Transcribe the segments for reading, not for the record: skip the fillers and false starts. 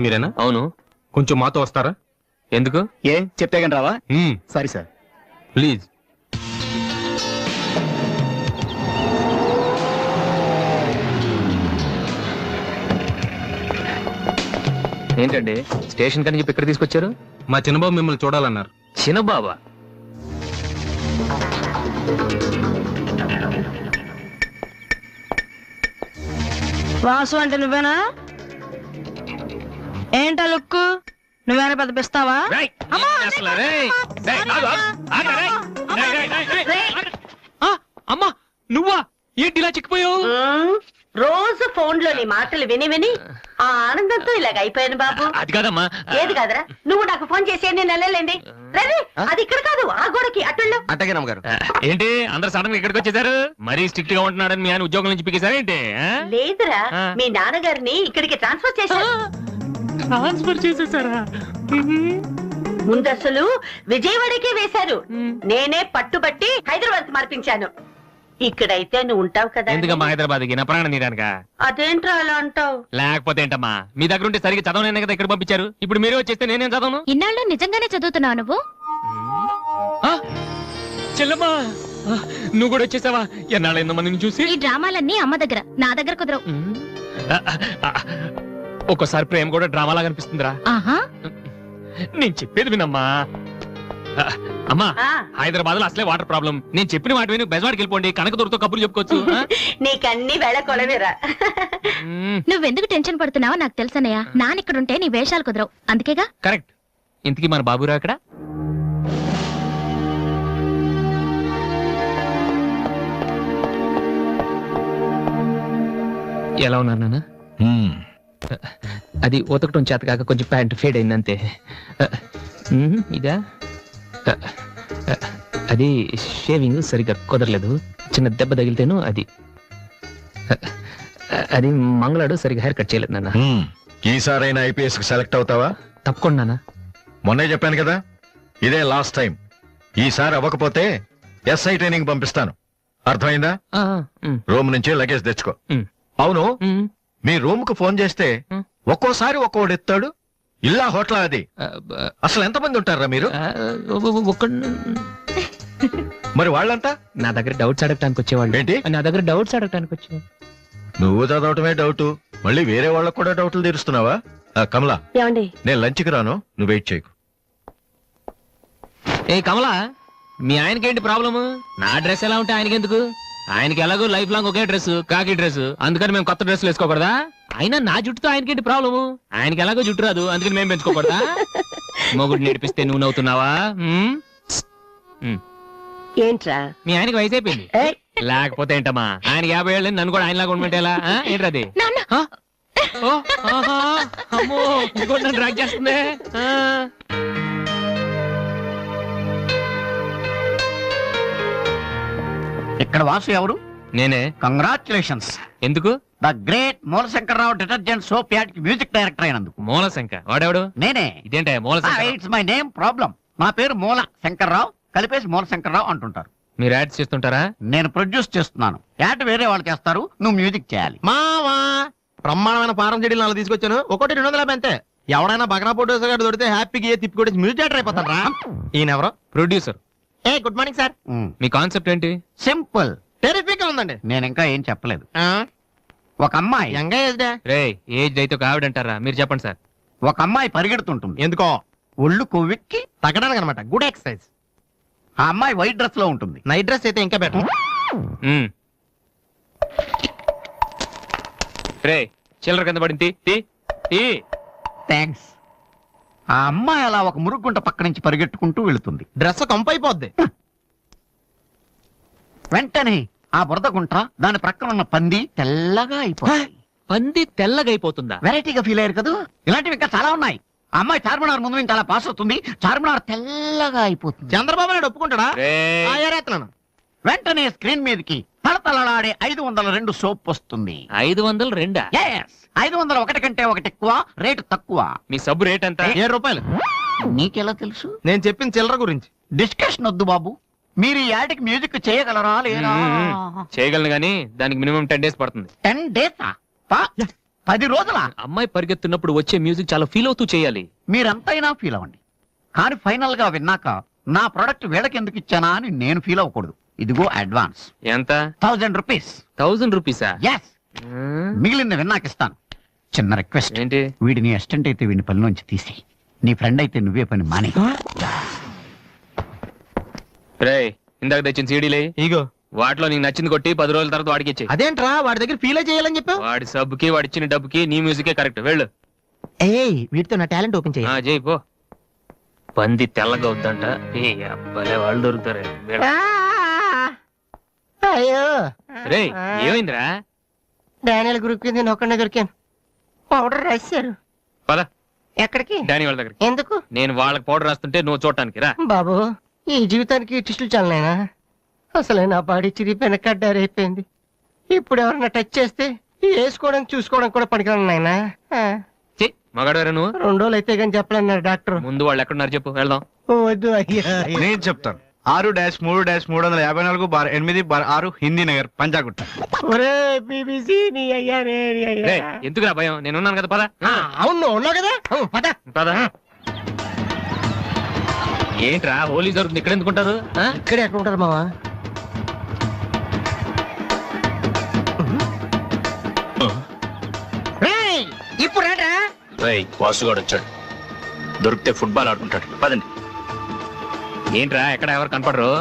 మీరేనా? అవును. కొంచెం మాతో వస్తారా? ఎందుకు? ఏ చెప్తే కానీ రావా? Sorry sir. ప్లీజ్. ఏంటండి స్టేషన్ కని చెప్పి ఇక్కడ తీసుకొచ్చారు? మా చిన్నబాబు మిమ్మల్ని చూడాలన్నారు. చిన్నబాబా? వాసు అంటే నువ్వేనా? ఏంటా లుక్కు? నువ్వేనా పెద్ద పిస్తావా? అమ్మా నువ్వా? ఏంటి ఇలా చిక్కిపోయావు? రోజు ఫోన్ లో నీ మాటలు విని విని ఆ ఆనందంతో ఇలాగ అయిపోయాను బాబు. అది కాదమ్మా. ఏది కాదరా? నువ్వు నాకు ఫోన్ చేసి నేను వెళ్ళలేండి. రవి అది ఇక్కడ కాదు, ఆ గోడకి అటుళ్ళు. అట్టగే నమ్మగారు. ఏంటి అందరు సడన్ గా ఇక్కడికి వచ్చేసారు? మరీ స్ట్రిక్ట్ గా ఉంటున్నాడని మీ ఆయన ఉద్యోగం నుంచి పికేసారా ఏంటి? లేదురా, మీ నాన్నగారిని ఇక్కడికి ట్రాన్స్ఫర్ చేశారు. ట్రాన్స్ఫర్ చేసేసారా? ముందు అసలు విజయవాడకే వేశారు. నేనే పట్టుబట్టి హైదరాబాద్ మార్పించాను. ఇక్కడైతే నువ్వు ఉంటావు కదా. ఎందుకమ్మా హైదరాబాద్ కి? నా ప్రాణం తీయడానిక? అదేంట్రా అలా అంటావు? లేకపోతే ఏంటమ్మా, మీ దగ్గర ఉంటే సరిగ్గా చదవలేనే కదా ఇక్కడ పంపించారు. ఇప్పుడు మీరే వచ్చేస్తే నేనేం చదవను? ఇన్నాళ్ళు నిజంగానే చదువుతున్నావు నువ్వు? చెల్లమ్మా నువ్వు కూడా వచ్చేసావా? ఎన్నాళ్ళైందో మందిని చూసి. ఈ డ్రామాలన్నీ అమ్మ దగ్గర, నా దగ్గర కుదరవు. ఒక్కోసారి ప్రేమ కూడా డ్రామాలా కనిపిస్తుందిరా. ఆహా, నేను చెప్పేది వినమ్మా. అమ్మా హైదరాబాద్ లో అసలే వాటర్ ప్రాబ్లం. నేను చెప్పిన మాట విని బెజవాడికి వెళ్ళిపోండి, కనకదుర్తో కబుర్లు చెప్పుకోవచ్చు. నీకన్నీ వేళ కొలవేరా. నువ్వెందుకు టెన్షన్ పడుతున్నావో నాకు తెలుసన్నయ్య. నానిక్కడుంటే నీ వేషాలు కుదరవు, అందుకేగా. కరెక్ట్. ఇంతకీ మన బాబురా అక్కడ? ఎలా ఉన్నారు నాన్న? అది ఉతకటం చేత కాక కొంచెం ప్యాంట్ ఫేడ్ అయింది అంతే. ఇదా అది షేవింగ్ సరిగ్గా కుదరలేదు, చిన్న దెబ్బ తగిలితేను. అది మంగళాడు సరిగ్గా హెయిర్ కట్ చేయలేదు నాన్న. ఈసారైనా ఐపీఎస్ కి సెలెక్ట్ అవుతావా? తప్పకుండా నాన్న. మొన్నే చెప్పాను కదా, ఇదే లాస్ట్ టైం. ఈసారి అవ్వకపోతే ఎస్ఐ ట్రైనింగ్ పంపిస్తాను. అర్థమైందా? రూమ్ నుంచి లగేజ్ తెచ్చుకో. అవును, మీ రూమ్ కు ఫోన్ చేస్తే ఒక్కోసారి ఒక్కోడు ఎత్తాడు. ఇల్లా హోటల్ అది? అసలు ఎంతమంది ఉంటారా మీరు? మరి వాళ్ళంతా నా దగ్గర డౌట్స్ అడగటానికి వచ్చేవాళ్ళు. ఏంటి? నా దగ్గర డౌట్స్ అడగటానికి వచ్చేవాళ్ళు. నువ్వు చదవటమే డౌట్, మళ్ళీ వేరే వాళ్ళకు కూడా డౌట్లు తీరుస్తున్నావా? కమలా, ఏమండి నేను లంచ్కి రాను, నువ్వు వెయిట్ చేయకు. ఏ కమలా, మీ ఆయనకేంటి ప్రాబ్లము? నా డ్రెస్ ఎలా ఉంటే ఆయనకి ఎందుకు? ఆయనకి ఎలాగో లైఫ్ లాంగ్ ఒకే డ్రెస్, కాకి డ్రెస్, అందుకని మేము కొత్త డ్రెస్సులు వేసుకోకూడదా? అయినా నా జుట్టుతో ఆయనకేంటి ప్రాబ్లము? ఆయనకి ఎలాగో జుట్టు రాదు, అందుకని మేము పెంచుకోకూడదా? మొగుడు నేర్పిస్తే నువ్వు నవ్వుతున్నావా? ఏంట్రా? మీ ఆయనకి వయసు అయిపోయింది. లేకపోతే ఏంటమ్మా, ఆయనకి 50 ఏళ్ళు, నన్ను కూడా ఆయనలాగా ఉండమంటే ఎలా? ఏంటది? అమ్మో నన్ను డ్రాగ్ చేస్తుంది. ఇక్కడ వాసు ఎవరు? నేనే. కంగ్రాచులేషన్స్. ఎందుకు? The great Moolashankararao detergent soap ad కి మ్యూజిక్ డైరెక్టర్ అయినందుకు. మూలశంక వాడెవడు? నేనే. ఇదేంటే మూలశంక? It's my name problem. నా పేరు మూల శంకర్రావు, కలిపేసి మూలశంకర్రావు అంటుంటారు. మీరు యాడ్స్ చేస్తుంటారా? నేను ప్రొడ్యూస్ చేస్తున్నాను. యాడ్ వేరే వాళ్ళు చేస్తారు, నువ్వు మ్యూజిక్ చేయాలి. మావా బ్రహ్మాండమైన పారం చెడీలు 4 తీసుకొచ్చాను, ఒకటి 250 అంతే. ఎవడైనా బగనా ఫోటోస్ గారు దొరికితే హ్యాపీగా తిప్పి కొట్టేసి మ్యూజిక్ డైరెక్టర్ అయిపోతారా? ఈయన ఎవరో producer. A good morning sir. Me concept ఏంటి? సింపుల్, టెరిఫిక్ గా ఉందండి. నేను ఇంకా ఏం చెప్పలేదు. ఒక అమ్మాయి రే ఏజ్ అయితే ఒక ఆవిడ అంటారా? మీరు చెప్పండి సార్. ఒక అమ్మాయి పరిగెడుతుంటుంది. ఎందుకో? ఒళ్ళు కొవ్వెక్కి తగ్గడానికి అనమాట. Good exercise. ఆ అమ్మాయి వైట్ డ్రెస్ లో ఉంటుంది. నైట్ డ్రెస్ అయితే ఇంకా బెటర్. రే చిల్లర కింద పడింది. థ్యాంక్స్. ఆ అమ్మాయి అలా ఒక మురుగుంట పక్క నుంచి పరిగెట్టుకుంటూ వెళుతుంది. డ్రెస్ కంపు అయిపోద్ది. వెంటనే ఆ బురద గుంట, దాని ప్రక్కన ఉన్న పంది తెల్లగా అయిపోతుంది. పంది తెల్లగా అయిపోతుందా? వెరైటీగా ఫీల్ అయ్యారు కదా. ఇలాంటివి ఇంకా చాలా ఉన్నాయి. ఆ అమ్మాయి చార్మినార్ ముందు నుంచి అలా పాస్ అవుతుంది, చార్మినార్ తెల్లగా అయిపోతుంది. చంద్రబాబు నాయుడు ఒప్పుకుంటాడా? వెంటనే స్క్రీన్ మీదకి తలతలలాడే 502 సోప్ వస్తుంది. 502? 501 కంటే ఒకటి ఎక్కువ, రేటు తక్కువ. మీ సబ్బు రేట్ ఎంత? 7 రూపాయలు. నీకెలా తెలుసు? నేను చెప్పిన చిల్లర గురించి. డిస్కషన్ వద్దు బాబు. మీరు ఈ యాడ్కి మ్యూజిక్ చేయగలరా లేదా? చేయగలను గానీ దానికి మినిమం 10 days పడుతుంది. 10 days? 10 రోజుల అమ్మాయి పరిగెత్తున్నప్పుడు వచ్చే మ్యూజిక్ చాలా ఫీల్ అవుతూ చేయాలి. మీరంతైనా ఫీల్ అవ్వండి, కానీ ఫైనల్ గా విన్నాక నా ప్రొడక్ట్ వీళ్ళకి ఎందుకు ఇచ్చానా అని నేను ఫీల్ అవ్వకూడదు. ఇదిగో అడ్వాన్స్ ఎంత? 1000 రూపీస్. 1000 రూపీసా? ఎస్, మిగిలింది విన్నాక ఇస్తాను. చిన్న రిక్వెస్ట్, ఏంటి? వీడిని అసిస్టెంట్ అయితే వీడిని పనిలోంచి తీసి, నీ ఫ్రెండ్ అయితే నువ్వే పని మానే. రేయ్, ఇందాక తెచ్చిన సీడీలే ఇగో వాటిలో నీకు నచ్చింది కొట్టి 10 రోజుల తర్వాత వాడికి ఇచ్చే. అదేంట్రా వాడి దగ్గర ఫీల్ చేయాలని చెప్పావు? వాడి సబ్బుకి వాడి ఇచ్చిన డబ్బుకి నీ మ్యూజికే కరెక్ట్. వెళ్ళు. ఏయ్ వీటితో నా టాలెంట్ ఓపెన్ చేయ. చేయి పో. పంది తెల్లగా వద్దంట. ఏ అబ్బాలే వాళ్ళు దొరుకుతారే. అయ్యో రేయ్, ఏమైందిరా? డానియల్ గ్రూప్ కి నేను ఒక్కడే దొరికాను. పౌడర్ రాశారు. పద ఎక్కడికి? డానీ వాళ్ళ దగ్గర. ఎందుకు? నేను వాళ్ళకి పౌడర్ రాస్తుంటే నువ్వు చూడటానికి రా. బాబు ఈ జీవితానికి టిస్టులు చాలనైనా, అసలే నా బాడీ చిరిగిపోయిన కడ్డారైపోయింది. ఇప్పుడు ఎవరన్నా టచ్ చేస్తే వేసుకోవడం చూసుకోవడం కూడా పనికిరాను నాయనా. మగాడు నువ్వు. 2 రోజులు అయితే కానీ చెప్పలేన్నారు డాక్టర్. ముందు వాళ్ళు ఎక్కడున్నారు చెప్పు, వెళ్దాం. వద్దు అయ్యా. నేను చెప్తాను. 6-3-350-8/6 హిందీ నగర్ పంజాగుట్ట. ఒరే బీబీసీ నీ అయ్యా రే నీ అయ్యా. రేయ్, ఎందుకురా భయం? నేను ఉన్నాను కదా. పద. అవును ఉన్నావు కదా. పద పద. ఏంట్రా హోలీ జరుగుతుంది ఇక్కడ ఎందుకుంటారు? ఇక్కడ ఎక్కడ ఉంటారు మావా? ఇప్పుడు రా. వాసుగాడు వచ్చాడు, దొరికితే ఫుట్బాల్ ఆడుకుంటాడు. పదండి. ఏంట్రా ఎక్కడ ఎవరు కనపడరు?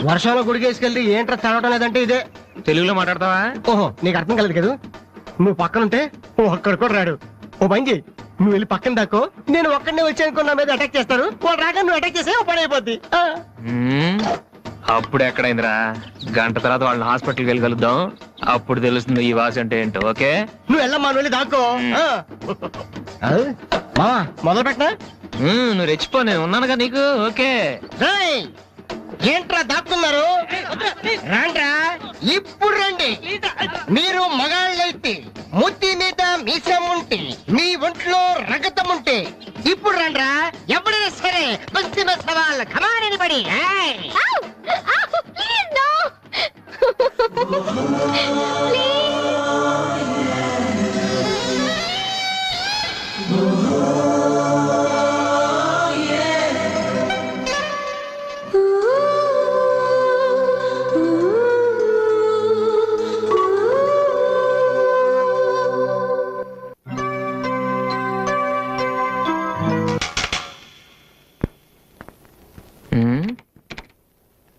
వర్షంలో గుడికేసుకెళ్ళి ఏంట్రా చదవటం లేదంటే ఇదే. తెలుగులో మాట్లాడతావా? ఓహో నీకు అర్థం కలదు కదా. నువ్వు పక్కనుంటే ఒక్కడు కూడా రాడు. ఓ పని చేయి, నువ్వు వెళ్ళి పక్కన దాకో, నేను ఒక్కడనే వచ్చి అనుకో నా మీద అటాక్ చేస్తారు. వాళ్ళు రాగా నువ్వు అటాక్ చేసే ఓ పని అయిపోద్ది. అప్పుడు ఎక్కడైందిరా? గంట తర్వాత వాళ్ళని హాస్పిటల్కి వెళ్ళి కలుద్దాం. అప్పుడు తెలుస్తుంది ఈ వాసి అంటే ఏంటో. ఓకే నువ్వు వెళ్ళమ్మా, నువ్వు వెళ్ళి దాక్కో. మావా మొదలు పెట్టనా? నువ్వు రెచ్చిపో, నేను ఉన్నానుగా నీకు. ఓకే ఏంట్రా దాక్కున్నారు? రాండ్రా, ఇప్పుడు రండి. మీరు మగాళ్ళైతే ముత్తి మీద మీసం ఉంటే, మీ ఒంట్లో రగతం ఉంటే ఇప్పుడు రండ్రా. ఎవరైనా సరే బస్తీ సవాల్ కమానని పడి.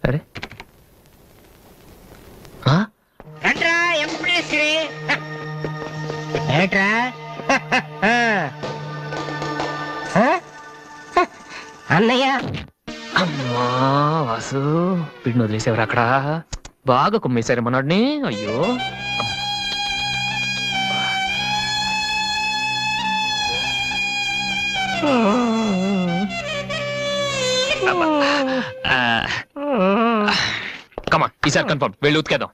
అరే రండ్రా ఎంప్రెస్రీ. ఏట్రా అన్నయ్య. అమ్మా వాసు, వీడిని వదిలేసేవారు అక్కడ. బాగా కుమ్మేశారు మనోడిని. అయ్యో కమాన్, ఈసారి కన్ఫర్మ్. వెళ్ళి ఉతికేద్దాం.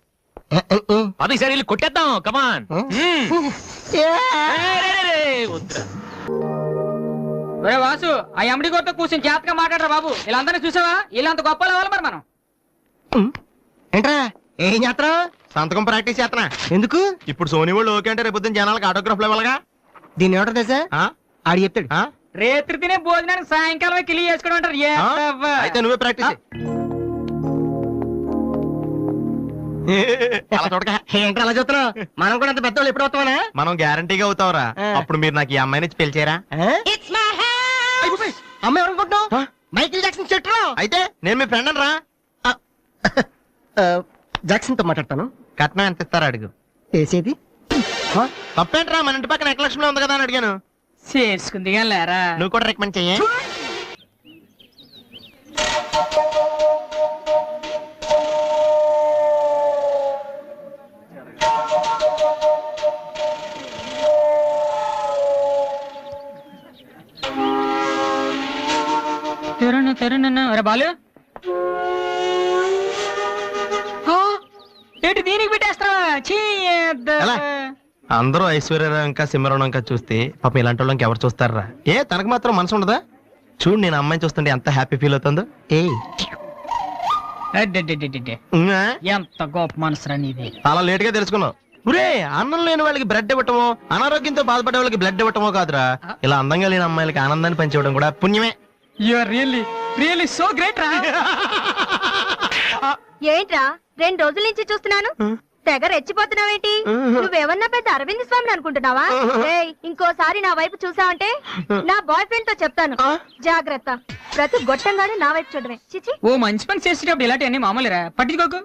అది ఈసారి వెళ్ళి కొట్టేద్దాం. కమాన్. వాసు, ఆ ఎమ్డి గోతో కూర్చొని జాతగా మాట్లాడరా బాబు. వీళ్ళందరినీ చూసావా? వీళ్ళంత గొప్ప అవ్వాలి మరి మనం. ఏంట్రా ఏం చేస్తారా? సంతకం ప్రాక్టీస్ చేస్తున్నా. ఎందుకు? ఇప్పుడు సోనీ వాళ్ళు ఓకే అంటే రేపు జనాలకు ఆటోగ్రాఫ్ ఇవ్వాలగా. దీన్ని ఏమంటారు తెలుసా? ఆడి చెప్తాడు. రేత్రి తినే భోజనానికి సాయంకాలం కిలి చేసుకోవడం అంటారు. అయితే నువ్వే ప్రాక్టీస్. ఏంట్రా అలా చూస్తున్నావు? మనం కూడా అంత పెద్దవాళ్ళు ఎప్పుడు అవుతామనా? మనం గ్యారంటీగా అవుతావురా. అప్పుడు మీరు నాకు ఈ అమ్మాయిని పిలిచారా? అమ్మాయి ఎవరనుకుంటున్నావు? మైకిల్ జాక్సన్ చెట్టు. అయితే నేను మీ ఫ్రెండ్ అని రా. జాక్సన్ తో మాట్లాడతాను. కట్నం ఎంత ఇస్తారా అడుగు. చేసేది తప్పేంట్రా? మన ఇంటి పక్కన ఎక్లక్ష్మి ఉంది కదా అని అడిగాను. చేసుకుంది లేరా. నువ్వు కూడా రికమెండ్ చెయ్యి. బాలు ఏంటి దీనికి పెట్టేస్తావా? అందరూ ఐశ్వర్యరావు ఇంకా సిమరణం ఇంకా చూస్తే పాపం ఇలాంటి వాళ్ళకి ఎవరు చూస్తారా? ఏ తనకు మాత్రం మనసు ఉండదా? చూడు నేను అమ్మాయిని చూస్తుంటే ఎంత హ్యాపీ ఫీల్ అవుతుందో. ఎంత గొప్ప మనసురా నీది. చాలా లేట్ గా తెలుసుకున్నావు. ఒరే అన్నం లేని వాళ్ళకి బ్రెడ్ ఇవ్వటమో అనారోగ్యంతో బాధపడే వాళ్ళకి బ్లడ్ ఇవ్వటమో కాదురా, ఇలా అందంగా లేని అమ్మాయిలకి ఆనందాన్ని పంచివ్వడం కూడా పుణ్యమే. You are really really so great రా. ఏంట్రా 2 రోజుల నుంచి చూస్తున్నాను, తెగ రెచ్చిపోతున్నావేంటి? నువ్వేమన్నా పెద్ద అరవింద్ స్వామిని అనుకుంటున్నావా? ఏయ్, ఇంకోసారి నా వైపు చూసావంటే నా బాయ్ ఫ్రెండ్ తో చెప్తాను, జాగ్రత్త. ప్రతి గొట్టంగానే నా వైపు చూడమే. చిచి. ఓ మంచి పని చేసేటప్పుడు ఇలాంటివన్నీ మామూలురా, పట్టించుకోకు.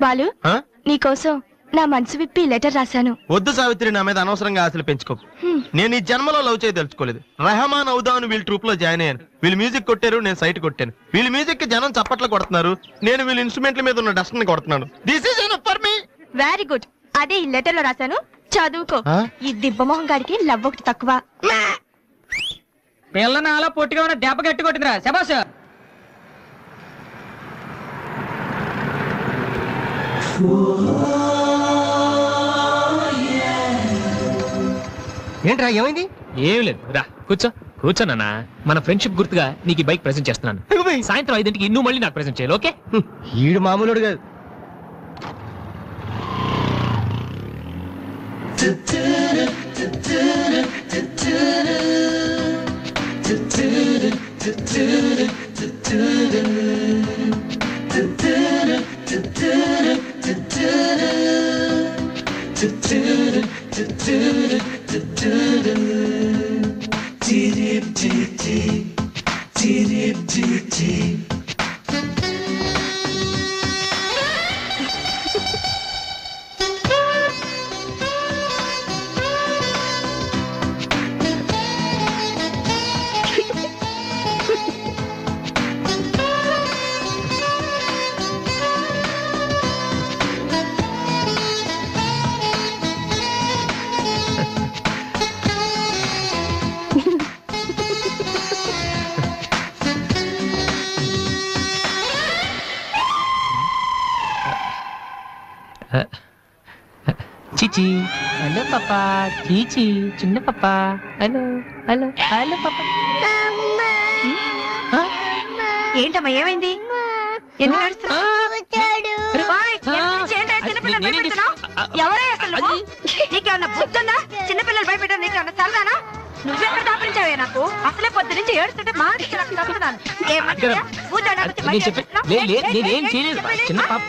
బాలు, నీకోసం నా మనసు విప్పి లెటర్ రాశాను. వద్దు సావిత్రి, నా మీద అనవసరంగా ఆశలు పెంచుకోకు. నేను ఈ జన్మలో లవ్ చేయ తెలుసుకోలేదు. రెహమాన్ అవుదామని వీళ్ళ ట్రూప్ లో జాయిన్ అయ్యాను. వీళ్ళు మ్యూజిక్ కొట్టారు, నేను సైట్ కొట్టాను. వీళ్ళ మ్యూజిక్ కి జనం చప్పట్లు కొడుతున్నారు, నేను వీళ్ళ ఇన్స్ట్రుమెంట్ల మీద ఉన్న డస్ట్ ని కొడుతున్నాను. This is enough for me. Very good. అదే ఈ లెటర్ లో రాశాను, చదువుకో. ఈ దిబ్బమోహం గారికి లవ్ ఒకటి తక్కువ. పిల్లని అలా పొట్టిగా ఉన్న దెబ్బ గట్టి కొట్టిందిరా శబాష్. ఏంట్రా ఏమైంది? ఏం లేదు, రా కూర్చో. కూర్చోనన్నా, మన ఫ్రెండ్షిప్ గుర్తుగా నీకు ఈ బైక్ ప్రెజెంట్ చేస్తున్నాను. సాయంత్రం 5ంటికి నువ్వు మళ్ళీ నాకు ప్రెజెంట్ చేయాలి, ఓకే? ఈడు మామూలుడు కాదు. చీచి, హలో పాపా. చీచి, చిన్న పాపా. హలో హలో హలో పాపా. ఏంటమ్మా ఏమైంది? ఎందుకు ఏడుస్తున్నావ్? ఓయ్, చిన్నపిల్లలు భయపెడుతున్నావ్? ఎవరే అసలు నువ్వు? నీకేమన్నా బుద్ధుందా? చిన్నపిల్లలు భయపెట్టావు, నీకేమన్నా సరదానా? నువ్వెక్కడ దాపరించావే నాకు? అసలే పొద్దు నుంచి ఏడుస్తుంటే మా నేనేం చేయలేదు, చిన్న పాప.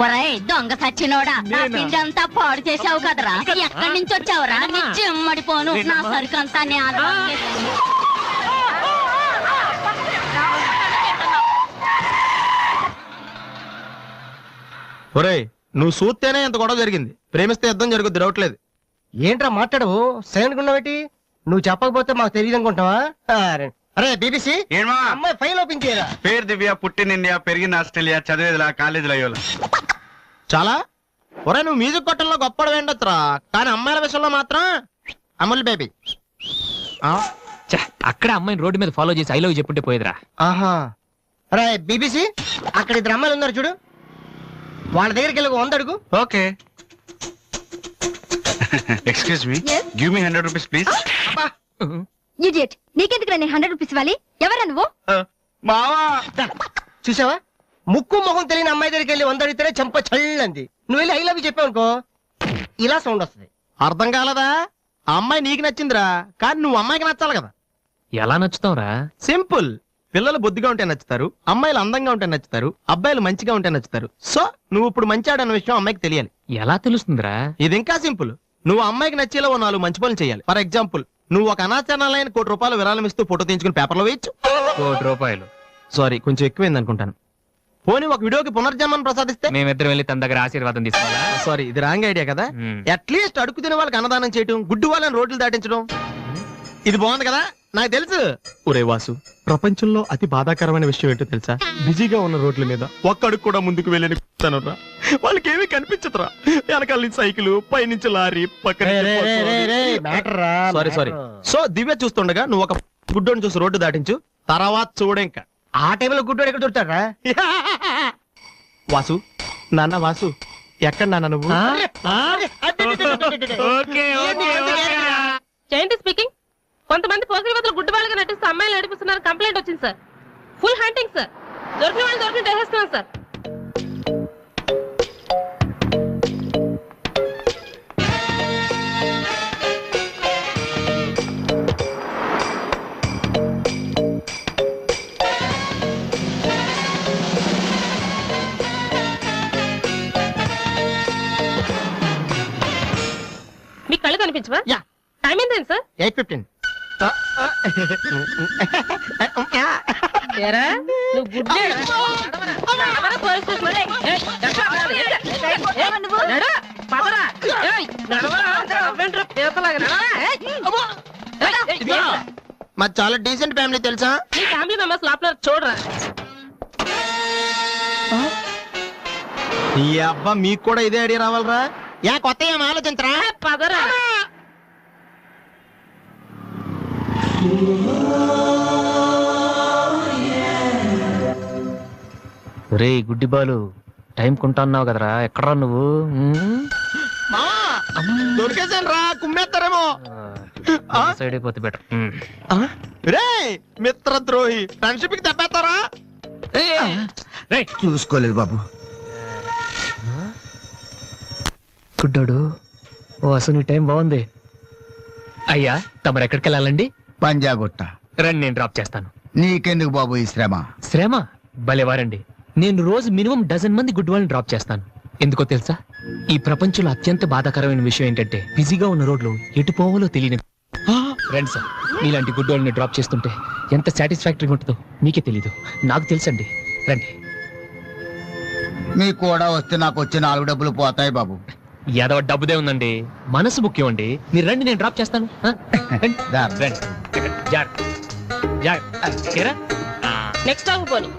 ఒరేయ్ దొంగ సచ్చినోడా, నా పిండి అంతా పాడు చేసావు కదరా. ఎక్కడి నుంచి వచ్చావురా? నీ చెమ్మడిపోను, నా సరుకంతా ఒరేయ్, నువ్వు చూస్తేనే ఎంత గొడవ జరిగింది, ప్రేమిస్తే యుద్ధం జరుగుద్ది, డౌట్లేదు. ఏంట్రా మాట్లాడవు? సైలెంట్ ఉన్నావేటి? నువ్వు చెప్పకపోతే మాకు తెలియదు అనుకుంటావా? అరే బీబీసీ, అమ్మాయి ఫైల్ ఓపెన్ చేయరా. పేరు దివ్య, పుట్టిన ఇండియా, పెరిగిన ఆస్ట్రేలియా, చదివేదిలా కాలేజీలో అయ్యోలా. చాలా. ఒరే, నువ్వు మ్యూజిక్ కొట్టంలో గొప్పడు వేండొచ్చురా, కానీ అమ్మాయిల విషయంలో మాత్రం అమూల్ బేబీ. అక్కడ అమ్మాయిని రోడ్డు మీద ఫాలో చేసి ఐ లవ్ చెప్పుంటే పోయేదిరా. ఆహా. అరే బీబీసీ, అక్కడ 2 అమ్మాయిలు ఉన్నారు చూడు, వాళ్ళ దగ్గరికి వెళ్ళి 100 అడుగు. Okay. Excuse me, give me 100 rupees please. Idiot, నీకెందుకు నేను 100 రూపీస్ ఇవ్వాలి? ఎవరా నువ్వు? మావా, చూసావా, ముక్కు మొహం తెలియని అమ్మాయి దగ్గరికి వెళ్ళి 100 అడిగితేనే చంప చల్లంది. నువ్వు వెళ్ళి ఐ లవ్ చెప్పావు అనుకో, ఇలా సౌండ్ వస్తుంది. అర్థం కాలదా? ఆ అమ్మాయి నీకు నచ్చిందిరా, కానీ నువ్వు అమ్మాయికి నచ్చాలి కదా. ఎలా నచ్చుతావురా? సింపుల్. పిల్లలు బొద్దుగా ఉంటే నచ్చుతారు, అమ్మాయిలు అందంగా ఉంటే నచ్చుతారు, అబ్బాయిలు మంచిగా ఉంటే నచ్చుతారు. సో నువ్వు ఇప్పుడు మంచివాడన్న విషయం అమ్మాయికి తెలియాలి. ఎలా తెలుస్తుందిరా? ఇది ఇంకా సింపుల్. నువ్వు అమ్మాయికి నచ్చేలా 4 మంచి పనులు చేయాలి. ఫర్ ఎగ్జాంపుల్, నువ్వు ఒక అనాచరణలైన 1 కోటి రూపాయలు విరాళం ఇస్తూ ఫోటో తీయించుకుని పేపర్లో వేయచ్చు. 1 కోటి రూపాయలు? సారీ, కొంచెం ఎక్కువైంది అనుకుంటాను. పోనీ ఒక వీడియోకి పునర్జన్మను ప్రసాదిస్తే? మేమిద్దరం వెళ్ళి తన దగ్గర ఆశీర్వాదం తీసుకోవాలా? సారీ, ఇది రాంగ్ ఐడియా కదా. అట్లీస్ట్ అడుగు తినే వాళ్ళకి అన్నదానం చేయటం, గుడ్డు వాళ్ళని రోడ్లు దాటించడం, ఇది బాగుంది కదా. నాకు తెలుసు. ఒరే వాసు, ప్రపంచంలో అతి బాధాకరమైన విషయం ఏంటో తెలుసా? బిజీగా ఉన్న రోడ్ల మీద ఒక్క అడుగు కూడా ముందుకు వెళ్ళని తనురా, వాళ్ళకి ఏమీ కనిపించదురా. వెనకాల నుంచి సైకిల్, పైనుంచి లారీ, పక్కన. సారీ. సో దివ్య చూస్తుండగా నువ్వు ఒక గుడ్డోని చూసి రోడ్డు దాటించు, తర్వాత చూడ. ఇంకా ఆ టైంలో గుడ్డోడు ఎక్కడ దొరుకుతాడా? వాసు, నాన్న వాసు, ఎక్కడ నాన్న నువ్వు? జయంతి స్పీకింగ్. కొంతమంది పోకిరి వదలు వాళ్ళగా నటిస్తూ అమ్మాయిలు నడిపిస్తున్నారు కంప్లైంట్ వచ్చింది సార్. Full hunting sir. దొరికిన వాళ్ళు దొరికిన వేసేస్తున్నాం సార్. మీకు కళ్ళు కనిపించవా? యా. టైం ఏంటండి సార్? 8:15. ఏరా నువ్వు గుడ్డేరా? నడవరా పోలీస్ స్టేషన్. ఏయ్, నడు, పదరా. ఏయ్, నడవరా. నడవండ్రా, పీతలాగా నడవరా. ఏయ్, మాది చాలా డీసెంట్ ఫ్యామిలీ తెలుసా? నీ ఫ్యామిలీ మెంబర్స్ లోపల చూడరా. ఈ అబ్బా మీకు కూడా ఇదే ఐడియా రావాలరా? యా కొత్త ఏం ఆలోచించరా? పదరా. రే గుడ్డి బాలు, టైం కొంటున్నావు కదరా, ఎక్కడా నువ్వు? దొరికేసాను రా, కుమ్మేస్తారేమో. సైడ్ అయిపోతే బెటర్. రే మిత్రద్రోహి, ఫ్రెండ్షిప్ కి తప్పేస్తారా? చూసుకోలేదు బాబు. గుడ్డాడు, ఓ అసలు టైం బాగుంది. అయ్యా తమరు ఎక్కడికి వెళ్ళాలండి? పంజాగుట్ట. రండి, నేను డ్రాప్ చేస్తాను. నీకెందుకు బాబు ఈ శ్రమ? శ్రమ భలేవారండి. నేను రోజు మినిమం డజన్ మంది గుడ్ వాళ్ళని డ్రాప్ చేస్తాను. ఎందుకో తెలుసా? ఈ ప్రపంచంలో అత్యంత బాధాకరమైన విషయం ఏంటంటే బిజీగా ఉన్న రోడ్లు ఎటు పోవాలో తెలియని రండి సార్. మీలాంటి గుడ్ వాళ్ళని డ్రాప్ చేస్తుంటే ఎంత సాటిస్ఫాక్టరీగా ఉంటుందో మీకే తెలీదు, నాకు తెలుసండి. రండి. మీకు కూడా వస్తే నాకు వచ్చే 4 డబ్బులు పోతాయి బాబు. ఏదో డబ్బుదే ఉందండి, మనసు ముఖ్యం అండి. మీరు రండి, నేను డ్రాప్ చేస్తాను. రండి. జాగ్రత్త. జాగ్రత్త. నెక్స్ట్ ఆగు పోనీ.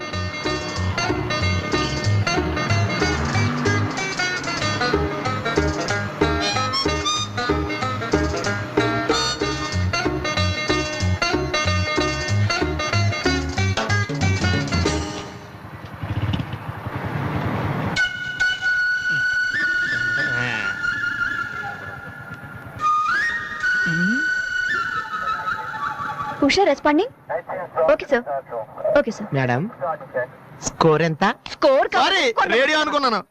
Usha responding. Okay sir. Okay sir. Madam score ఎంత? స్కోర్ సారీ, రేడియో అనుకున్నాను.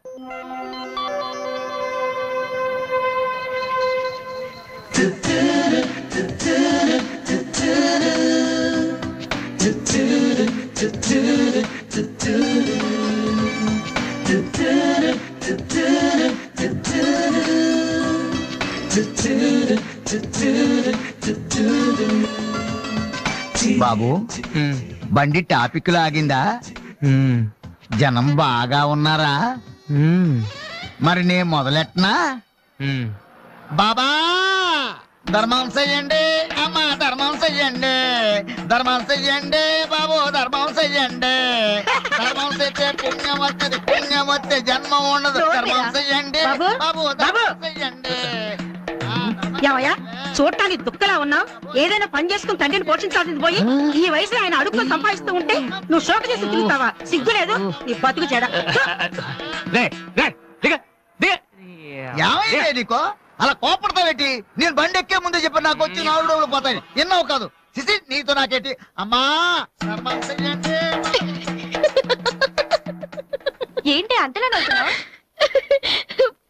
బాబు బండి టాపిక్ లాగిందా? జనం బాగా ఉన్నారా? మరి నేను మొదలెట్టనా? బాబా ధర్మం చెయ్యండి, అమ్మా ధర్మం చెయ్యండి, ధర్మం చెయ్యండి బాబు, ధర్మం చెయ్యండి. ధర్మం చేస్తే పుణ్యం వస్తుంది, పుణ్యం వస్తే జన్మ ఉండదు. ధర్మం చెయ్యండి బాబు, ధర్మం చెయ్యండి. ఏమయ్యా చూడటానికి దుఃఖలా ఉన్నావు? ఏదైనా పని చేసుకుని తండ్రిని పోషించాల్సింది పోయి ఈ వయసులో ఆయన అడుగుకొని సంపాదిస్తూ ఉంటే నువ్వు షోక చేసి తిరుగుతావా? సిగ్గు లేదు నీ బతుకు చెడ. ఏమైంది నీకో అలా కోపడతావేటి? నేను బండి ఎక్కే ముందే చెప్పి నాకు వచ్చి 4 డబ్బులు పోతాయి. ఎన్నో కాదు సిసి, నీతో నాకేటి? అమ్మా ధర్మం చెయ్యండి. ఏంటి అంతలా నవ్వుతున్నావ్?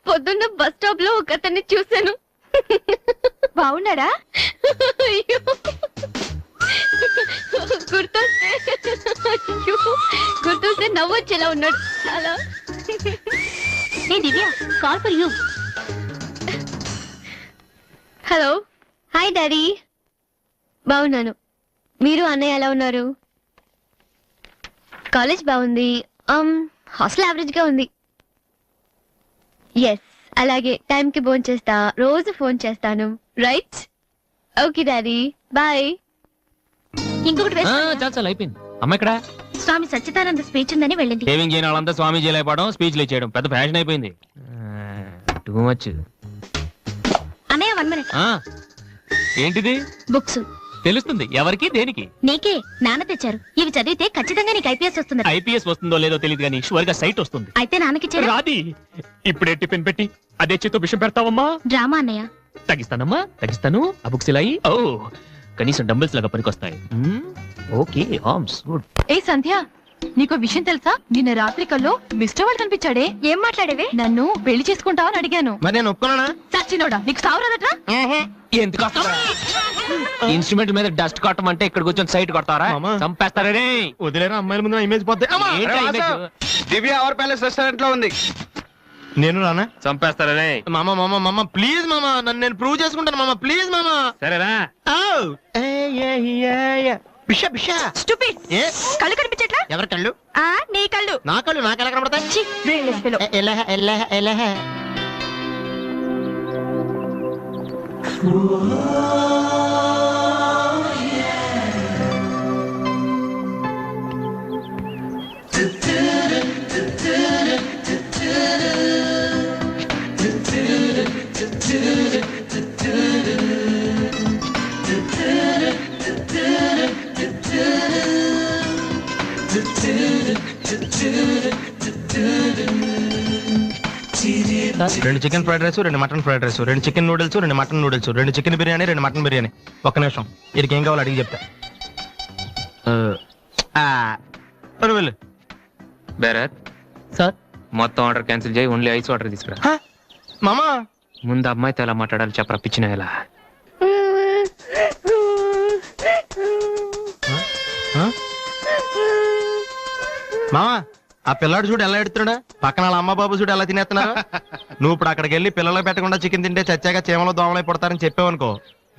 పొద్దున్న బస్ స్టాప్ లో ఒక అతన్ని చూశాను. బాగున్నాడా? గుర్తొస్తే నవ్వొచ్చేలా ఉన్నాడు చాలా. Divya, call for you. Hello, hi daddy. బాగున్నాను. మీరు అన్నయ్య ఎలా ఉన్నారు? కాలేజ్ బాగుంది. హాస్టల్ యావరేజ్ గా ఉంది. ఎస్, అలాగే టైంకి ఫోన్ చేస్తా, రోజు ఫోన్ చేస్తాను. రైట్? Okay daddy, bye. ఇంకొకటి చాలు అయిపోయింది. అమ్మ ఇక్కడ స్వామి సచ్చిదానంద స్పీచ్ ఉందని వెళ్ళింది. సేవింగ్ చేయని వాళ్ళంతా స్వామీజీ అయిపోవడం, స్పీచ్లు ఇచ్చేయడం పెద్ద ఫ్యాషన్ అయిపోయింది. Too much. అన్నయ్య 1 minute. ఏంటిది? బుక్స్. తెలుస్తుంది ఎవరికి దేనికి? నీకే. నాన్న తెచ్చారు. ఇవి చదివితే ఖచ్చితంగా నీకు ఐపీఎస్ వస్తుంది. ఐపీఎస్ వస్తుందో లేదో తెలియదు కానీ షువర్ గా సైట్ వస్తుంది. అయితే నాన్నకి రాది. ఇప్పుడే టిఫిన్ పెట్టి అదే చేతో విషయం పెడతావమ్మా? డ్రామా అన్నయ్య. తగ్గిస్తానమ్మా, తగ్గిస్తాను. ఆ బుక్స్ ఇలా ఓ కనీసం డంబుల్స్ లాగా పనికొస్తాయి. Okay arms good. ఏ సంధ్య, నీకు విషయం తెలుసా? నిన్న రాత్రి కల్లో మిస్టర్ వాళ్ళు కనిపించాడే. ఏం మాట్లాడేవి? నన్ను పెళ్లి చేసుకుంటావని అడిగాను. మరి నేను ఒప్పుకున్నానా? సచ్చినోడా, నీకు సావరాదట్రా? ఎందుకు ఇన్స్ట్రుమెంట్ మీద డస్ట్ కొట్టమంటే ఇక్కడ కూర్చొని సైట్ కొడతారా? చంపేస్తారే. వదిలేరా, అమ్మాయిల ముందు ఇమేజ్ పోతే. దివ్య అవర్ ప్యాలెస్ రెస్టారెంట్ లో ఉంది. నేను రానా? చంపేస్తారే. మామ మామ మామ ప్లీజ్ మామ, నన్ను నేను ప్రూవ్ చేసుకుంటాను మామ, ప్లీజ్ మామ. సరేరా. బిషా బిషా Stupid. ఏ కళ్ళు కనిపించట్లా? ఎవరి కళ్ళు? నీ కళ్ళు. నా కళ్ళు నాకు ఎలా కనబడతాయి? ఛీ, brainless fellow. ఎలహ ఎలహ ఎలహ. రెండు చికెన్ ఫ్రైడ్ రైస్, రెండు మటన్ ఫ్రైడ్ రైస్, రెండు చికెన్ నూడిల్స్, రెండు మటన్ నూడిల్స్, రెండు చికెన్ బిర్యానీ, రెండు మటన్ బిర్యానీ. ఒక్క నిమిషం, వీడికి ఏం కావాలో అడిగి చెప్తా. వెళ్ళు. బేరత్ సార్, మొత్తం ఆర్డర్ క్యాన్సిల్ చేయి, ఓన్లీ ఐస్ వాటర్ తీసుకురా. మామా ముందు అమ్మాయితో ఎలా మాట్లాడాలి చెప్పరా, పిచ్చిన ఎలా. మామా ఆ పిల్లాడు చూడు ఎలా ఎడుతున్నాడా, పక్కన వాళ్ళ అమ్మ బాబు చూడు ఎలా తినేస్తున్నారా. నువ్వు ఇప్పుడు అక్కడికి వెళ్ళి పిల్లలకు పెట్టకుండా చికెన్ తింటే చచ్చాక చీమలో దోమలై పడతారని చెప్పావనుకో,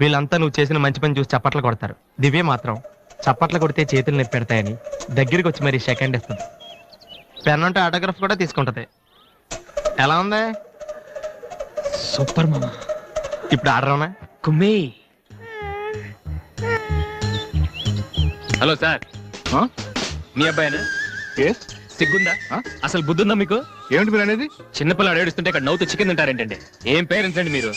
వీళ్ళంతా నువ్వు చేసిన మంచి పని చూసి చప్పట్లు కొడతారు. దివ్య మాత్రం చప్పట్లు కొడితే చేతులు నొప్పి పెడతాయని దగ్గరికి వచ్చి మరి సెకండ్ ఇస్తుంది. పెన్ అంటే ఆటోగ్రాఫ్ కూడా తీసుకుంటది. ఎలా ఉంది? సూపర్ మామా. ఇప్పుడు ఆర్డర్ అవునా? కుమ్మి. హలో సార్, మీ అబ్బాయినా? సిగ్గుందా? అసలు బుద్ధుందా మీకు? ఏమిటి మీరు అనేది? చిన్నపిల్లడు ఏడుస్తుంటే ఇక్కడ నవ్వుతూ చికెన్ తింటారేంటండి? ఏం పేరెంట్స్ అండి మీరు?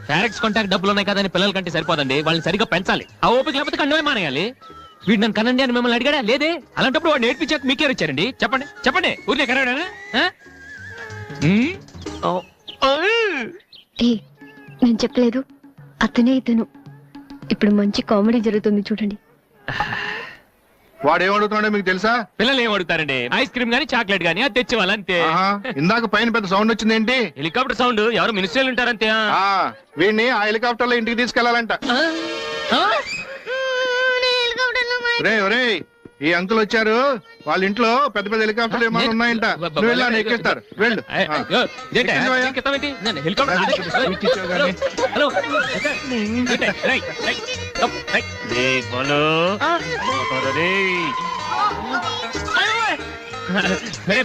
ఫారెక్స్ కాంటాక్ట్ డబ్బులు ఉన్నాయి కదా అని పిల్లల కంటే సరిపోదండి, వాళ్ళని సరిగ్గా పెంచాలి. ఆ ఓపిక లేకపోతే కండమే మానేయాలి. వీడు నన్ను కనండి అని మిమ్మల్ని అడిగాడా? లేదే. అలాంటప్పుడు వాడు నేర్పించాక మీకే వచ్చారండి. చెప్పండి చెప్పండి, ఊరికే కనడా? నేను చెప్పలేదు, అతనే ఇతను. ఇప్పుడు మంచి కామెడీ జరుగుతుంది చూడండి. వాడు ఏమడుగుతున్నాడో మీకు తెలుసా? పిల్లలు ఏం అడుగుతారండి? ఐస్ క్రీమ్ గానీ చాక్లెట్ గానీ అది తెచ్చేవాళ్ళంతే. ఇందాక పైన పెద్ద సౌండ్ వచ్చింది ఏంటి? Helicopter sound. ఎవరు మినిస్టర్లు ఉంటారంతే. వీడిని ఆ హెలికాప్టర్ లో ఇంటికి తీసుకెళ్లాలంట. ఒరేయ్ ఈ అంకుల్ వచ్చారు, వాళ్ళ ఇంట్లో పెద్ద పెద్ద హెలికాప్టర్లు ఏమైనా ఉన్నాయంట. నువ్వు వెళ్ళి ఎక్కిస్తారు, వెళ్ళు.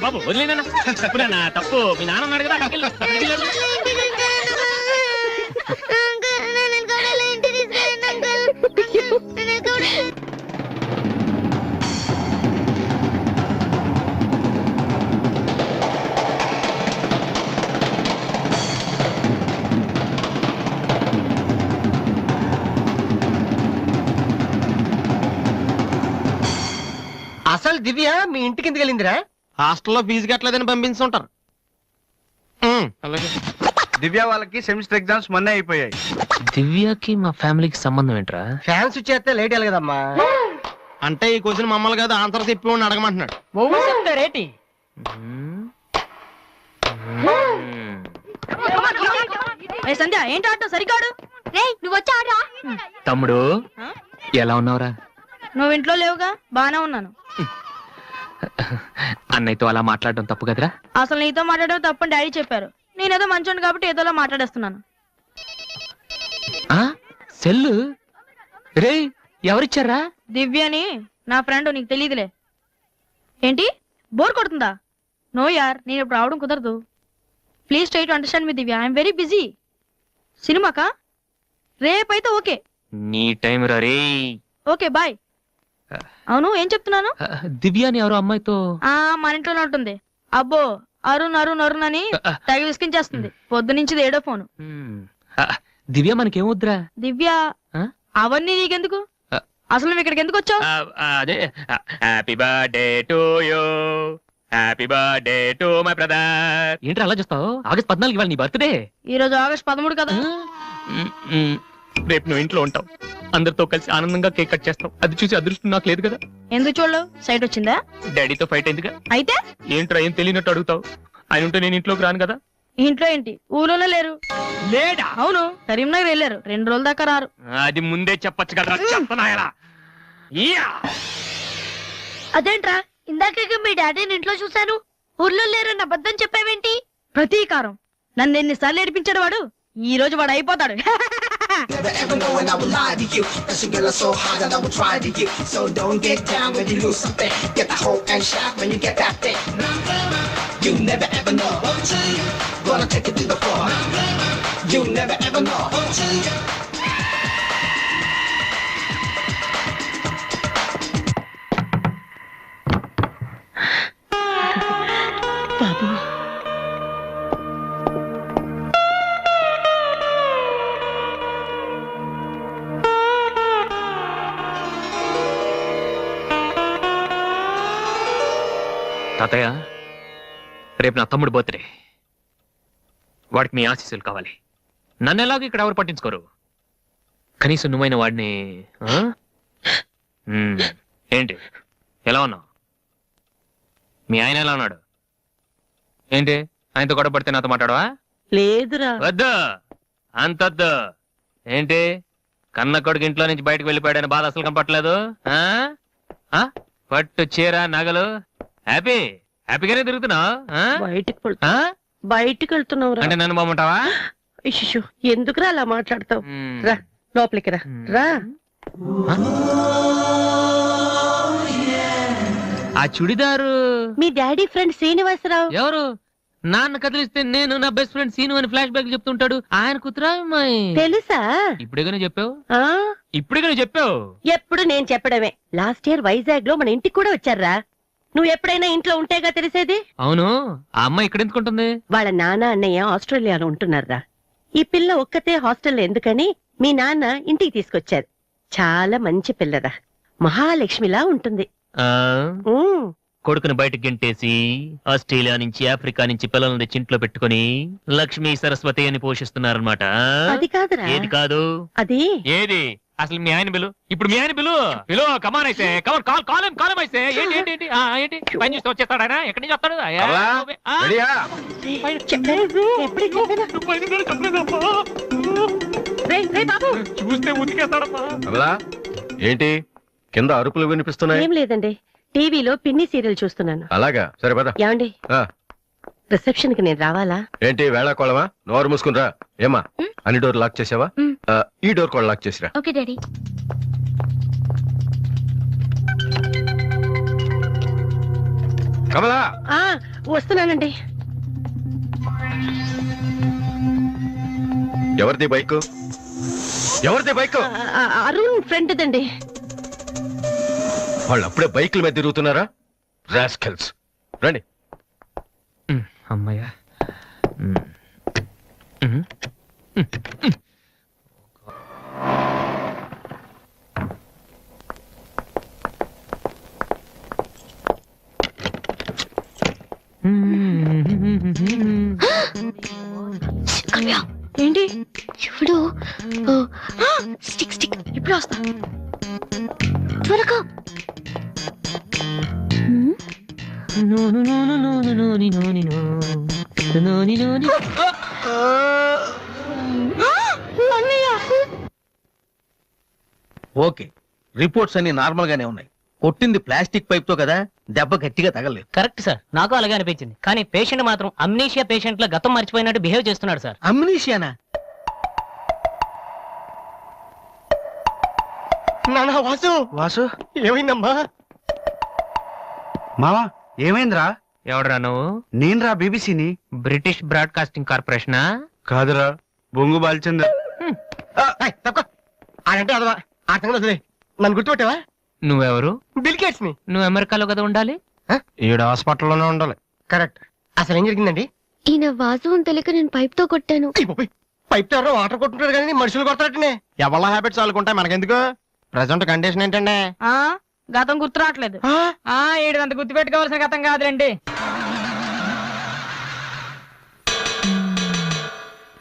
బాబు వదిలేనా? తప్పునా? తప్పు మీ నాన్న ఉన్నాడు కదా. అసలు దివ్య మీ ఇంటికి ఎందుకు వెళ్ళిందిరా? హాస్టల్లో ఫీజు కట్టలేదని పంపించుంటారు. దివ్య వాళ్ళకి సెమిస్టర్ ఎగ్జామ్స్ మొన్నే అయిపోయాయి. దివ్యకి మా ఫ్యామిలీకి సంబంధం ఏంట్రా? ఫ్యాన్స్ చేస్తే లేట్ వెళ్ళగదమ్మా. అంటే ఈ క్వశ్చన్ మమ్మల్ని కాదు, ఆన్సర్ చెప్పి అడగమంటున్నాడు. చెప్తారేటి? సంధ్య ఏంటి ఆట సరికాడు? నువ్వు వచ్చి ఆడరా. తమ్ముడు ఎలా ఉన్నావురా? నువ్వు ఇంట్లో లేవుగా, బానే ఉన్నాను. అన్నయ్యతో అలా మాట్లాడడం తప్పు కదరా? అసలు నీతో మాట్లాడడం తప్పని డాడీ చెప్పారు. నేనేదో మంచోండి కాబట్టి ఏదోలా మాట్లాడేస్తున్నాను. సెల్లు రే ఎవరిచ్చారా? దివ్యని, నా ఫ్రెండ్, నీకు తెలియదులే. ఏంటి బోర్ కొడుతుందా? నో యార్, నేను ఇప్పుడు రావడం కుదరదు. Please try to understand me Divya, I'm very busy. సినిమాకా? రేపైతే ఓకే. నీ టైం రే. Okay bye. అవును ఏం చెప్తున్నాను? దివ్యాని ఎవరో అమ్మాయితో మన ఇంట్లోనే ఉంటుంది. అబ్బో అరుణ్ అరుణ్ అరుణ్ అని తెగ విసికించేస్తుంది. పొద్దు నుంచి ఏడో ఫోను. దివ్య మనకేమొద్దురా? దివ్య అవన్నీ నీకెందుకు? అసలు నువ్వు ఇక్కడికి ఎందుకు వచ్చావు? అదే happy birthday to you, happy birthday to my brother. ఏంటి అలా చూస్తావు? ఆగస్ట్ 14 ఇవాళ నీ బర్త్డే. ఈ రోజు ఆగస్ట్ 13 కదా. రేపు నువ్వు ఇంట్లో ఉంటావు, అందరితో కలిసి ఆనందంగా కేక్ కట్ చేస్తావు. అది చూసి అదృష్టం నాకు లేదు కదా. ఎందుకు చూడలేవు? సైట్ వచ్చిందా? డాడీతో ఫైట్ అయిందిగా. అయితే ఏంట్రా ఏం తెలియనట్టు అడుగుతావు? ఆయన ఉంటే నేను ఇంట్లోకి రాను కదా. ఇంట్లో ఏంటి, ఊళ్ళోనే లేరు. లేడా? అవును, కరీంనగర్ వెళ్ళారు, 2 రోజుల దాకా రారు. అది ముందే చెప్పొచ్చు కదా. చెప్పనాయలా అదేంట్రా, ఇందాక మీ డాడీని ఇంట్లో చూశాను, ఊర్లో లేరన్న అబద్ధం చెప్పావేంటి? ప్రతీకారం. నన్ను ఎన్నిసార్లు ఏడిపించాడు వాడు, ఈ రోజు వాడు అయిపోతాడు. Never ever know when I would lie to you. Cause you get so hard that I would try to you. So don't get down when you lose something. Get the hope and shout when you get that thing. You never ever know. Gonna take it to the floor. You never ever know. బాబు, తాతయ్య, రేపు నా తమ్ముడు birthday. వాడికి మీ ఆశీస్సులు కావాలి. నన్ను ఎలాగో ఇక్కడ ఎవరు పట్టించుకోరు, కనీసం నువ్వైన వాడిని. ఏంటి ఎలా ఉన్నావు? మీ ఆయన ఎలా ఉన్నాడు? ఏంటి ఆయనతో గొడవ పడితే నాతో మాట్లాడవా? లేదురా. వద్దు, అంతొద్దు. ఏంటి కన్న కొడుకు ఇంట్లో నుంచి బయటకు వెళ్ళిపోయాడని బాధ అసలు కనపట్లేదు. పట్టు చీర నగలు హ్యాపీగానే తిరుగుతున్నావు. బయటికి వెళ్తున్నావు అంటే నన్ను బాగుంటావా? ఎందుకురా అలా మాట్లాడతావు? రా లోపలికి రా. రా. ఆ చుడిదారు మీ డాడీ ఫ్రెండ్ శ్రీనివాసరావు. ఎవరు? నాన్న కదిలిస్తే నేను నా బెస్ట్ ఫ్రెండ్ సీను అని ఫ్లాష్ బ్యాక్ చెప్తుంటాడు. ఆయన కూతురా అమ్మాయి? తెలుసా? ఇప్పుడేగానే చెప్పావు. ఇప్పుడేగానే చెప్పావు. ఎప్పుడు నేను చెప్పడమే. లాస్ట్ ఇయర్ వైజాగ్ లో మన ఇంటికి కూడా వచ్చారా. నువ్వు ఎప్పుడైనా ఇంట్లో ఉంటేగా తెలిసేది. అవును, ఆ అమ్మాయి ఇక్కడ ఎందుకుంటుంది? వాళ్ళ నాన్న అన్నయ్య ఆస్ట్రేలియాలో ఉంటున్నారా. ఈ పిల్ల ఒక్కతే హాస్టల్లో ఎందుకని మీ నాన్న ఇంటికి తీసుకొచ్చారు. చాలా మంచి పిల్లరా, మహాలక్ష్మిలా ఉంటుంది. కొడుకుని బయటకు గెంటేసి ఆస్ట్రేలియా నుంచి ఆఫ్రికా నుంచి పిల్లల్ని తెచ్చి ఇంట్లో పెట్టుకుని లక్ష్మీ సరస్వతి అని పోషిస్తున్నారన్నమాట. అది కాదురా. ఏది కాదు? అది ఏది? అసలు మీ ఆయన బిలు. ఇప్పుడు మీ ఆయన బిలు కమాన్ అయితే కమాన్ కాలం అయితే ఏంటి ఏంటి ఏంటి ఏంటి పని చూస్తే వచ్చేస్తాడు ఆయన. ఎక్కడి నుంచి వస్తాడు? చూస్తే ఉతికేస్తాడమ్మా. ఏంటి కింద అరుపులు వినిపిస్తున్నాయి? ఏం లేదండి, టీవీలో పిన్ని సీరియల్ చూస్తున్నాను. అలాగా, సరే పద. ఏమండి, రిసెప్షన్ కి నేను రావాలా? ఏంటి వేళాకోళమా? నోరు మూసుకునిరా. ఏమా అన్ని డోర్ లాక్ చేసావా? ఈ డోర్ కూడా లాక్ చేసిరా. Okay daddy. కమలా, వస్తున్నానండి. ఎవరిది బైక్? ఎవరిది బైక్? అరుణ్ ఫ్రెండ్ దండి. వాళ్ళు అప్పుడే బైకుల మీద తిరుగుతున్నారా? రాస్కెల్స్. రండి. అమ్మయ్యా. ఏంటి ఇప్పుడు? స్టిక్ స్టిక్, ఇప్పుడు వస్తా. త్వరగా. ఓకే, రిపోర్ట్స్ అన్ని నార్మల్ గానే ఉన్నాయి. కొట్టింది ప్లాస్టిక్ పైప్ తో కదా, దెబ్బ గట్టిగా తగలేదు. కరెక్ట్ సార్, నాకు అలాగే అనిపించింది. కానీ పేషెంట్ మాత్రం అమ్నీషియా పేషెంట్ లా గతం మర్చిపోయినట్టు బిహేవ్ చేస్తున్నాడు సార్. అమ్నీషియానా? వాసు వాసు, ఏమైందమ్మా? మావా ఏమైందిరా? ఎవడరా నువ్వు? నేనురా, బీబీసీని. British broadcasting కార్పొరేషనా? కాదురా, బొంగు బాల్చందర్. అంటే అదవా ఆ సంగతి నన్ను గుర్తుపెట్టావా? నువ్వెవరు? బిల్ గేట్స్ ని. నువ్వు అమెరికాలో కదా ఉండాలి. ఈడ హాస్పిటల్లోనే ఉండాలి. కరెక్ట్. అసలు ఏం జరిగిందండి? ఈయన వాసు అని తెలియక నేను పైప్ తో కొట్టాను. పైప్ తో ఎవరో వాటర్ కొట్టుకుంటారు కానీ మనుషులు కొడతారటనే. ఎవరి హ్యాబిట్స్ వాళ్ళకుంటాయి, మనకెందుకు? ప్రెసెంట్ కండిషన్ ఏంటండి? గతం గుర్తు రావట్లేదు. ఏడంత గుర్తు పెట్టుకోవాల్సిన గతం కాదులేండి.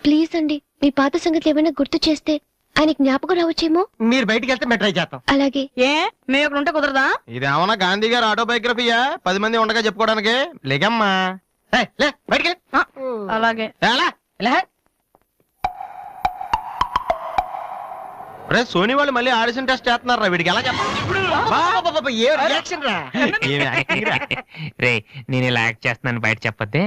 ప్లీజ్ అండి, మీ పాత సంగతి ఏమైనా గుర్తు చేస్తే ఆయనకి జ్ఞాపకం రావచ్చేమో. మీరు బయటికి వెళ్తే మేము ట్రై చేస్తాం. అలాగే. ఏ మేము ఇక్కడ ఉంటే కుదరదా? ఇదేమన్నా గాంధీ గారు ఆటోబయోగ్రఫీయా 10 మంది ఉండగా చెప్పుకోవడానికి? లేకమ్మా లే బయటికి. అలాగే. సోనీ వాళ్ళు మళ్ళీ ఆడిషన్ టెస్ట్ చేస్తున్నారా? వీడికి ఎలా చెప్పాలి? ఏ రియాక్షన్ రా? రే నేను ఇలా యాక్ట్ చేస్తున్నాను బయట చెప్పొద్దే.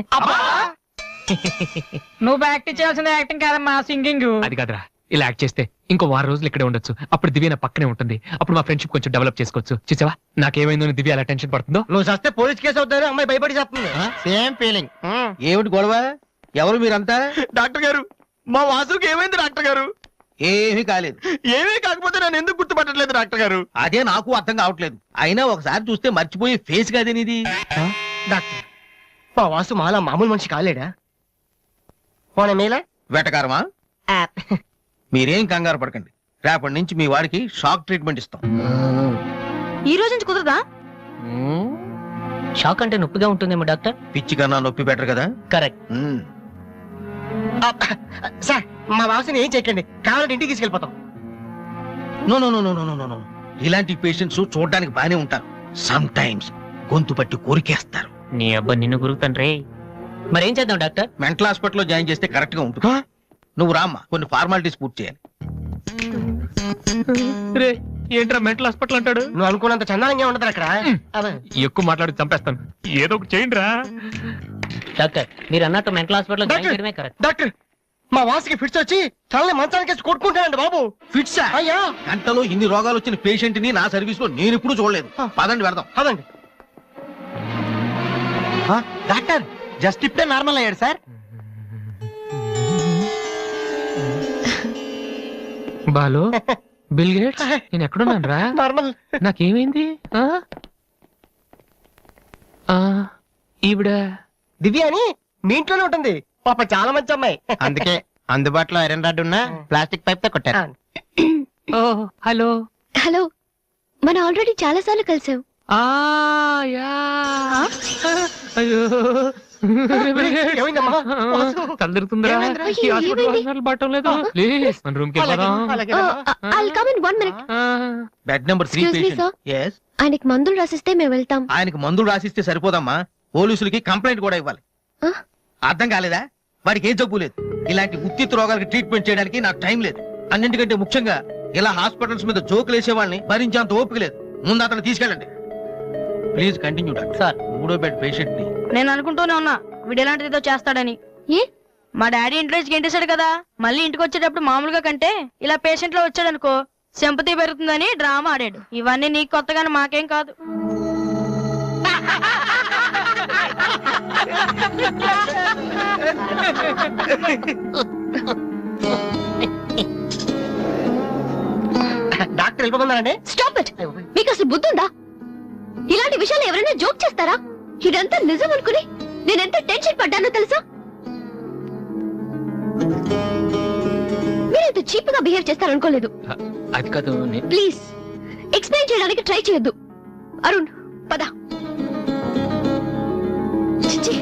నువ్వు యాక్టింగ్ చేయాల్సిన యాక్టింగ్ కాదమ్మా, సింగింగ్. అది కాదురా, ఇలా యాక్ట్ చేస్తే ఇంకో 10 రోజులు ఇక్కడే ఉండొచ్చు. అప్పుడు దివ్య నా పక్కనే ఉంటుంది. అప్పుడు మా ఫ్రెండ్షిప్ కొంచెం డెవలప్ చేసుకోవచ్చు. చూసావా నాకేమైందో దివ్య అలా టెన్షన్ పడుతుందో. నువ్వు చస్తే పోలీస్ కేసు అవుతారు. అమ్మాయి భయపడి చేస్తుంది. Same feeling. ఏమిటి గొడవ? ఎవరు మీరంతా? డాక్టర్ గారు, మా వాసుకి ఏమైంది డాక్టర్ గారు? ఏమీ కాలేదు. ఏమీ కాకపోతే నన్ను ఎందుకు గుర్తుపట్టట్లేదు డాక్టర్ గారు? అదే నాకు అర్థం కావట్లేదు. అయినా ఒకసారి చూస్తే మర్చిపోయే ఫేస్ కాదే నీది. డాక్టర్, మా వాసు మాలా మామూలు మనిషి కాలేడా? పోనీ మేలా వెటకారమా? మీరేం కంగారు పడకండి. రేపటి నుంచి మీ వాడికి షాక్ ట్రీట్మెంట్ ఇస్తాం. ఈ రోజు నుంచి కుదరదా? షాక్ అంటే నొప్పిగా ఉంటుందేమో డాక్టర్. పిచ్చి కన్నా నొప్పి బెటర్ కదా. కరెక్ట్. సార్, మా వాసుని ఏం చేయకండి, కావాలంటే ఇంటికి తీసుకెళ్ళిపోతాం. No no no no no no no. ఇలాంటి పేషెంట్స్ చూడడానికి బానే ఉంటారు. సమ్ టైమ్స్ గొంతు పట్టి కోరికేస్తారు. నీ అబ్బా నిన్ను గురుకుతాను. మరేం చేద్దాం డాక్టర్? మెంటల్ హాస్పిటల్లో జాయిన్ చేస్తే కరెక్ట్ గా ఉంటుంది. నువ్వు రామ్మా, కొన్ని ఫార్మాలిటీస్ పూర్తి చేయాలి. రే ఏంట్రా మెంటల్ హాస్పిటల్ అంటాడు? నువ్వు అనుకున్నంత చందానంగా ఉండదు అక్కడ. ఎక్కువ మాట్లాడి చంపేస్తాను. ఏదో ఒకటి చేయండి రా. డాక్టర్ మీరు అన్నట్టు మెంటల్ హాస్పిటల్ జాయిన్ చేయడమే కరెక్ట్. డాక్టర్, మా వాసుకి ఫిట్స్ వచ్చి తలని మంచానికి కొట్టుకుంటానండి బాబు. ఫిట్స్ అయ్యా, గంటలో ఇన్ని రోగాలు వచ్చిన పేషెంట్ ని నా సర్వీస్ లో నేను ఇప్పుడు చూడలేదు. పదండి వెళ్దాం. అదండి. డాక్టర్, జస్ట్ ఇప్పుడే నార్మల్ అయ్యాడు సార్. బాలు, బిల్ గేట్స్, నేను ఎక్కడున్నాను రా? నార్మల్. నాకేమైంది? ఈవిడ దివ్య అని మీ ఇంట్లోనే ఉంటుంది. పాప చాలా మంచి అమ్మాయి. అందుకే అందుబాటులో ఐరన్ రాడ్ ఉన్న ప్లాస్టిక్ పైప్ తో కొట్టారు. హలో హలో, మనం ఆల్రెడీ చాలా సార్లు కలిసాం. తలదిరుతుందిరా. మన రూమ్ కి బెడ్ నెంబర్ 3 పేషెంట్. yes. ఆయనకి మందులు రాసిస్తే మేము వెళ్తాం. ఆయనకి మందులు రాసిస్తే సరిపోదమ్మా, పోలీసులకి కంప్లైంట్ కూడా ఇవ్వాలి. అర్థం కాలేదా? వాడికి ఏం జబ్బు లేదు. ఇలాంటి ఉత్తిత్ రోగాలకి ట్రీట్మెంట్ చేయడానికి నాకు టైం లేదు. అన్నింటికంటే ముఖ్యంగా ఇలా హాస్పిటల్స్ మీద జోకులు వేసే వాళ్ళని భరించేంత ఓపిక లేదు. ముందు అతను తీసుకెళ్ళండి. Please continue doctor. సార్, 3వ బెడ్ పేషెంట్ ని నేను అనుకుంటూనే ఉన్నా వీడు ఎలాంటిదో చేస్తాడని. మా డాడీ ఇంట్లోంచి గెంటేశాడు కదా, మళ్ళీ ఇంటికి వచ్చేటప్పుడు మామూలుగా కంటే ఇలా పేషెంట్ లో వచ్చాడు అనుకో సింపతి పెరుగుతుందని డ్రామా ఆడాడు. ఇవన్నీ నీకు కొత్తగానే మాకేం కాదు. డాక్టర్ వెళ్ళిపోతున్నారండి. Stop it. మీకు అసలు బుద్ధి ఉందా? ఇలాంటి విషయాలు ఎవరైనా జోక్ చేస్తారా? ఇదంతా నిజం అనుకుని నేనెంత టెన్షన్ పడ్డానో తెలుసా? మీరెంత చీప్ గా బిహేవ్ చేస్తారనుకోలేదు. అది కాదు. ప్లీజ్ ఎక్స్ప్లెయిన్ చేయడానికి ట్రై చేయొద్దు. అరుణ్ పద. చిచ్చి.